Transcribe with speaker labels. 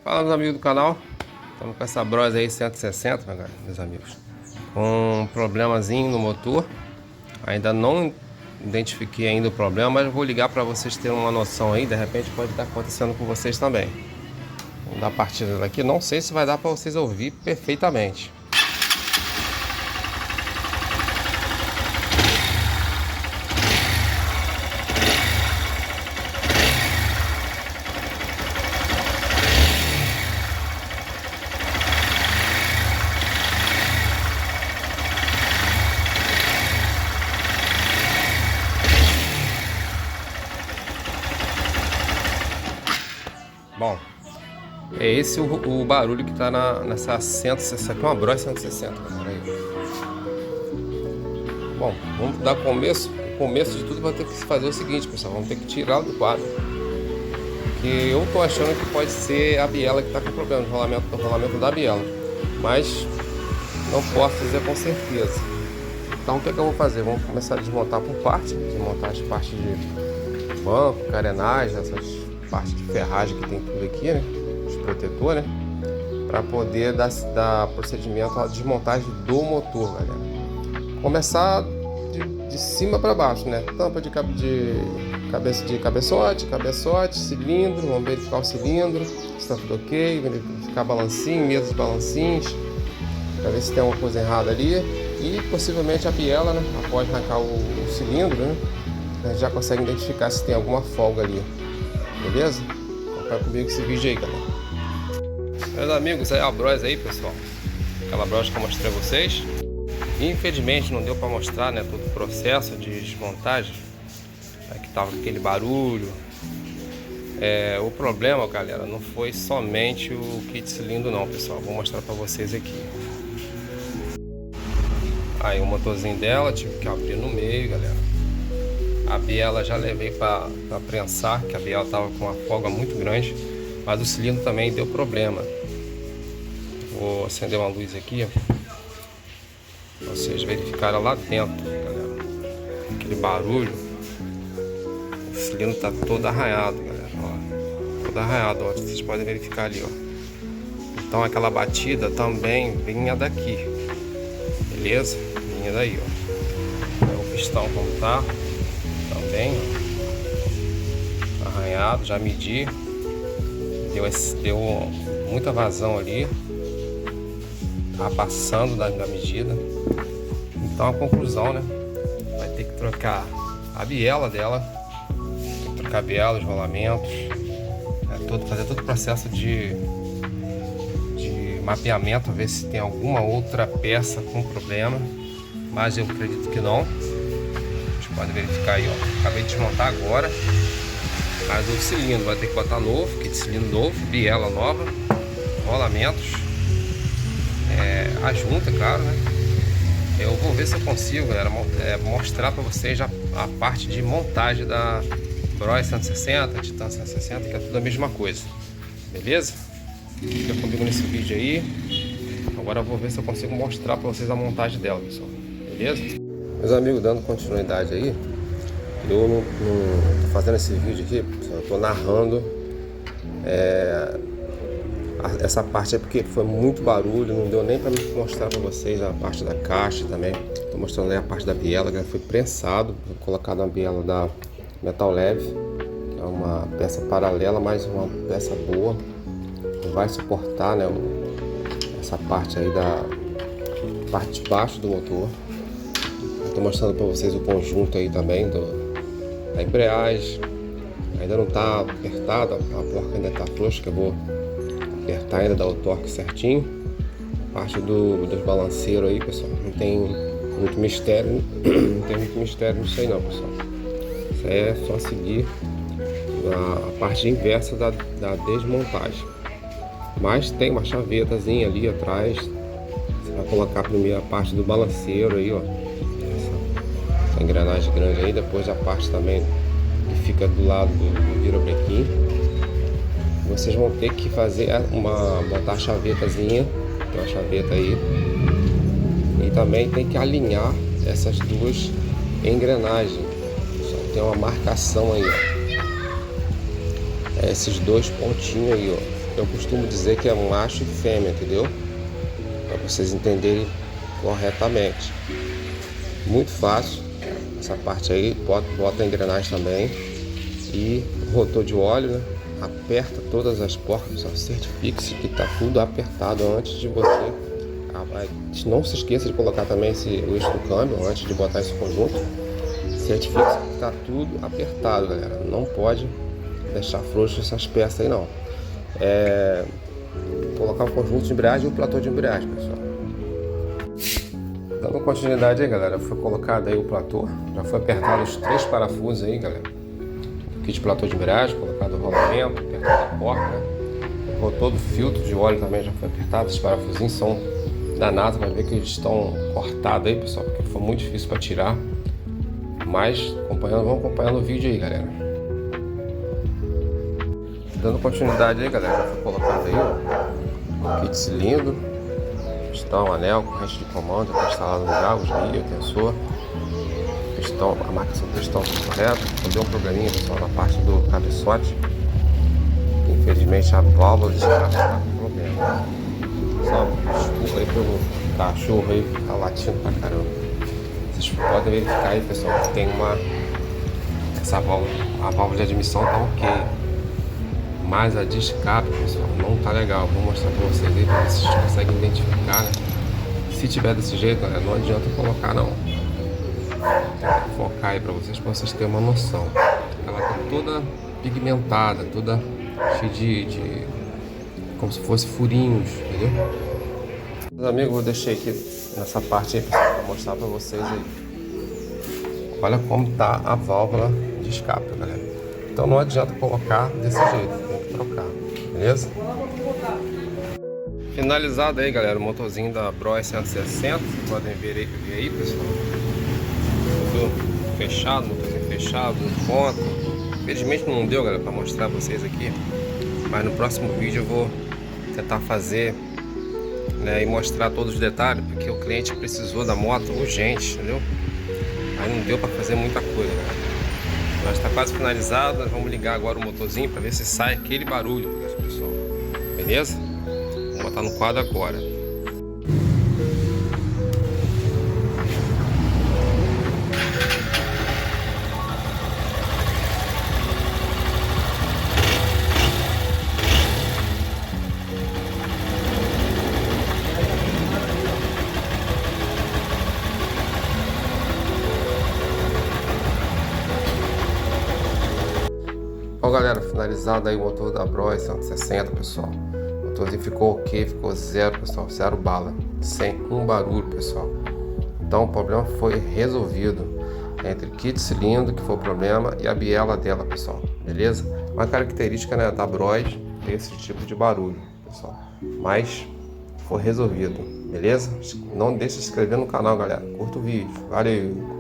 Speaker 1: Fala, meus amigos do canal. Estamos com essa Bros aí 160, meus amigos, com um problemazinho no motor. Ainda não identifiquei ainda o problema, mas vou ligar para vocês terem uma noção aí. De repente pode estar acontecendo com vocês também. Vamos dar partida daqui. Não sei se vai dar para vocês ouvir perfeitamente. Bom, é esse o barulho que tá nessa 160, aqui é uma Bros 160, galera, aí. Bom, vamos dar começo. O começo de tudo vai ter que fazer o seguinte, pessoal, vamos ter que tirar do quadro. Porque eu tô achando que pode ser a biela que tá com problema, o rolamento da biela. Mas não posso dizer com certeza. Então o que é que eu vou fazer? Vamos começar a desmontar por parte, desmontar as partes de banco, carenagem, essas parte de ferragem que tem tudo aqui, né? Os protetores, né? Para poder dar procedimento à desmontagem do motor, galera. Começar de cima para baixo, né? Tampa de cabeçote, cilindro, vamos verificar o cilindro, se está tudo ok, verificar balancinho, mesa de balancinhos, para ver se tem alguma coisa errada ali. E possivelmente a biela, né? Após arrancar o cilindro, né? A gente já consegue identificar se tem alguma folga ali. Beleza? Acompanha comigo esse vídeo aí, galera. Meus amigos, aí a Bros aí, pessoal. Aquela Bros que eu mostrei a vocês. Infelizmente não deu para mostrar, né, todo o processo de desmontagem. Aqui tava aquele barulho. O problema, galera, não foi somente o kit cilindro não, pessoal. Vou mostrar para vocês aqui. Aí o motorzinho dela, tive que abrir no meio, galera. A biela já levei para prensar, que a biela estava com uma folga muito grande, mas o cilindro também deu problema. Vou acender uma luz aqui, para vocês verificarem lá dentro, galera. Aquele barulho. O cilindro está todo arranhado, galera. Ó, todo arranhado, ó. Vocês podem verificar ali, ó. Então aquela batida também vinha daqui, beleza? Vinha daí, ó. O pistão como tá. Também arranhado, já medi, deu muita vazão ali, tá passando da medida. Então a conclusão, né, vai ter que trocar a biela dela, tem que trocar a biela, os rolamentos, fazer todo o processo de mapeamento, ver se tem alguma outra peça com problema, mas eu acredito que não. Pode verificar aí, ó. Acabei de desmontar agora. Mas o cilindro vai ter que botar novo, kit cilindro novo, biela nova, rolamentos, a junta, claro, né? Eu vou ver se eu consigo, galera, mostrar para vocês a parte de montagem da Bros 160, Titan 160, que é tudo a mesma coisa. Beleza? Fica comigo nesse vídeo aí. Agora eu vou ver se eu consigo mostrar para vocês a montagem dela, pessoal. Beleza? Meus amigos, dando continuidade aí, eu não tô fazendo esse vídeo aqui, eu tô narrando essa parte é porque foi muito barulho, não deu nem para mostrar para vocês a parte da caixa também. Tô mostrando aí a parte da biela, que foi prensado, colocado na biela da Metal Leve, que é uma peça paralela, mas uma peça boa, que vai suportar, né, essa parte aí da parte de baixo do motor. Estou mostrando para vocês o conjunto aí também da embreagem. Ainda não está apertada, a porca ainda está frouxa, que eu vou apertar ainda, dar o torque certinho. A parte dos balanceiros aí, pessoal, não tem muito mistério, não tem muito mistério nisso aí não, pessoal. Isso aí é só seguir a parte inversa da desmontagem. Mas tem uma chavetazinha ali atrás. Você vai colocar a primeira parte do balanceiro aí, ó. A engrenagem grande aí, depois a parte também que fica do lado do virobrequim. Vocês vão ter que fazer botar a chavetazinha, tem uma chaveta aí, e também tem que alinhar essas duas engrenagens. Só tem uma marcação aí, ó. Esses dois pontinhos aí, ó. eu costumo dizer que é macho e fêmea, entendeu? Para vocês entenderem corretamente. Muito fácil. Essa parte aí, bota a engrenagem também. E rotor de óleo, né? Aperta todas as porcas, certifique-se que está tudo apertado antes de você. Não se esqueça de colocar também o eixo do câmbio antes de botar esse conjunto. Certifique-se que está tudo apertado, galera. Não pode deixar frouxo essas peças aí não. Colocar o conjunto de embreagem e o platô de embreagem, pessoal. Dando continuidade aí, galera, foi colocado aí o platô, já foi apertado os 3 parafusos aí, galera. Kit platô de embreagem, colocado o rolamento, apertado a porca, né? O rotor do filtro de óleo também já foi apertado. Esses parafusinhos são danados, vai ver que eles estão cortados aí, pessoal, porque foi muito difícil para tirar. Mas vamos acompanhando o vídeo aí, galera. Dando continuidade aí, galera, já foi colocado aí o kit cilindro, pistão, anel, corrente de comando, já está instalado já, os guias, o tensor, pistão, a marcação do pistão correto. Deu um probleminha, pessoal, na parte do cabeçote. Infelizmente a válvula de escape está com problema. Só desculpa aí pelo cachorro aí que tá latindo pra caramba. Vocês podem verificar aí, pessoal, que tem a válvula de admissão tá ok, mas a de escape, pessoal, não tá legal. Vou mostrar pra vocês aí pra ver se vocês conseguem identificar, né? Se tiver desse jeito, galera, não adianta colocar não. Tem que focar aí pra vocês terem uma noção. Ela tá toda pigmentada, toda cheia de como se fosse furinhos, entendeu? Meus amigos, eu deixei aqui nessa parte aí, pessoal, pra mostrar pra vocês aí. Olha como tá a válvula de escape, galera. Então não adianta colocar desse jeito, tem que trocar, beleza? Finalizado aí, galera, o motorzinho da Bros 160. Vocês podem ver aí, pessoal. Tudo fechado, motorzinho fechado, no ponto. Infelizmente não deu, galera, pra mostrar pra vocês aqui. Mas no próximo vídeo eu vou tentar fazer, né, e mostrar todos os detalhes, porque o cliente precisou da moto urgente, entendeu? Aí não deu para fazer muita coisa, né? Mas está quase finalizado. Nós vamos ligar agora o motorzinho para ver se sai aquele barulho, pessoal. Beleza? Vou botar no quadro agora. Bom, galera, finalizado aí o motor da Bros 160, pessoal. O motorzinho ficou ok, ficou zero, pessoal, zero bala, sem um barulho, pessoal. Então o problema foi resolvido entre o kit cilindro, que foi o problema, e a biela dela, pessoal, beleza? Uma característica, né, da Bros ter esse tipo de barulho, pessoal, mas foi resolvido, beleza? Não deixe de se inscrever no canal, galera. Curta o vídeo, valeu!